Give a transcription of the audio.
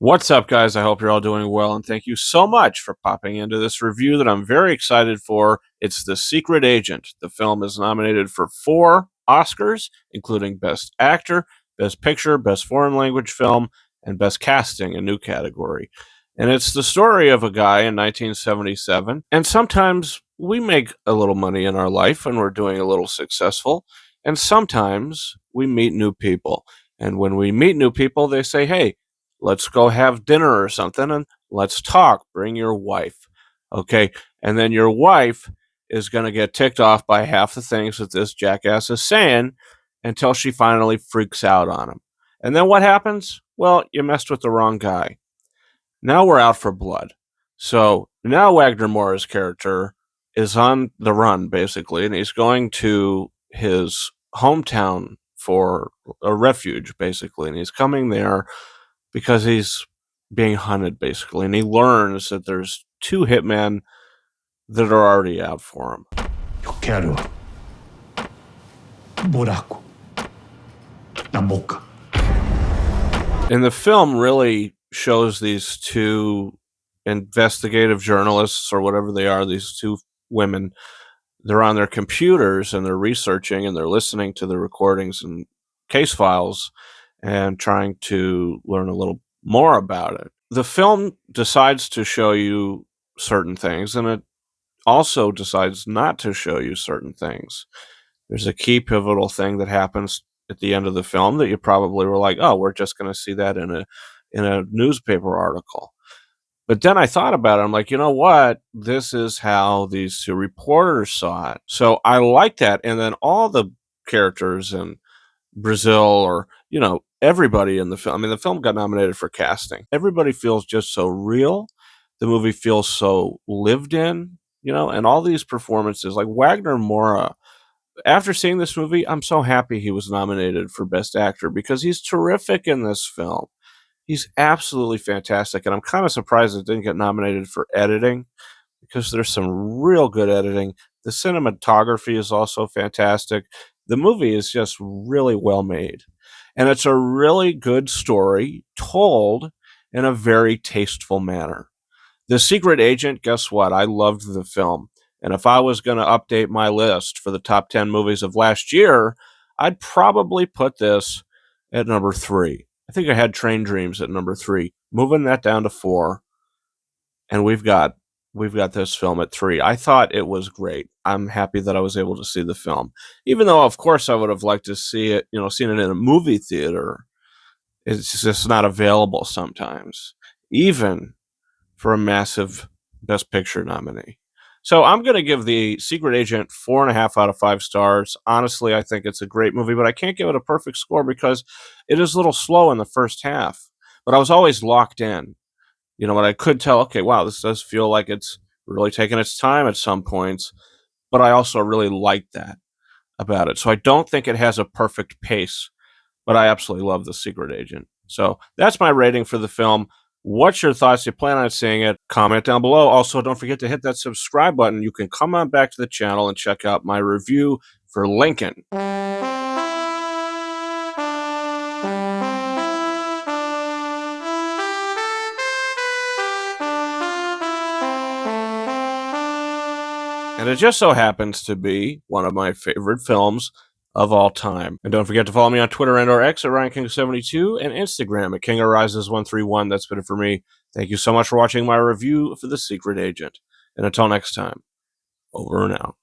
What's up, guys? I hope you're all doing well, and thank you so much for popping into this review that I'm very excited for. It's The Secret Agent. The film is nominated for 4 Oscars, including Best Actor, Best Picture, Best Foreign Language Film, and Best Casting, a new category. And it's the story of a guy in 1977, and sometimes we make a little money in our life and we're doing a little successful, and sometimes we meet new people. And when we meet new people, they say, hey, let's go have dinner or something and let's talk. Bring your wife. Okay. And then your wife is going to get ticked off by half the things that this jackass is saying until she finally freaks out on him. And then what happens? Well, you messed with the wrong guy. Now we're out for blood. So now Wagner Moura's character is on the run, basically, and he's going to his hometown for a refuge, basically. And he's coming there because he's being hunted, basically, and he learns that there's 2 hitmen that are already out for him. Eu quero buraco na boca. And the film really shows these 2 investigative journalists, or whatever they are, these 2 women. They're on their computers and they're researching and they're listening to the recordings and case files and trying to learn a little more about it. The film decides to show you certain things, and it also decides not to show you certain things. There's a key pivotal thing that happens at the end of the film that you probably were like, oh, we're just going to see that in a newspaper article. But then I thought about it. I'm like, you know what? This is how these 2 reporters saw it. So I like that. And then all the characters in Brazil, or, everybody in the film. I mean, the film got nominated for casting. Everybody feels just so real. The movie feels so lived in, and all these performances, like Wagner Moura. After seeing this movie, I'm so happy he was nominated for Best Actor because he's terrific in this film. He's absolutely fantastic, and I'm kind of surprised it didn't get nominated for editing because there's some real good editing. The cinematography is also fantastic. The movie is just really well made, and it's a really good story told in a very tasteful manner. The Secret Agent, guess what? I loved the film, and if I was going to update my list for the top 10 movies of last year, I'd probably put this at number 3. I think I had Train Dreams at number 3, moving that down to 4, and we've got this film at 3. I thought it was great. I'm happy that I was able to see the film, even though, of course, I would have liked to see it, seen it in a movie theater. It's just not available sometimes, even for a massive Best Picture nominee. So I'm going to give The Secret Agent 4.5 out of 5 stars. Honestly, I think it's a great movie, but I can't give it a perfect score because it is a little slow in the first half. But I was always locked in. But I could tell, okay, wow, this does feel like it's really taking its time at some points. But I also really like that about it. So I don't think it has a perfect pace, but I absolutely love The Secret Agent. So that's my rating for the film. What's your thoughts? You plan on seeing it? Comment down below. Also, don't forget to hit that subscribe button. You can come on back to the channel and check out my review for Lincoln. And it just so happens to be one of my favorite films of all time. And don't forget to follow me on Twitter and or X at RyanKing72 and Instagram at KingArises131. That's been it for me. Thank you so much for watching my review for The Secret Agent. And until next time, over and out.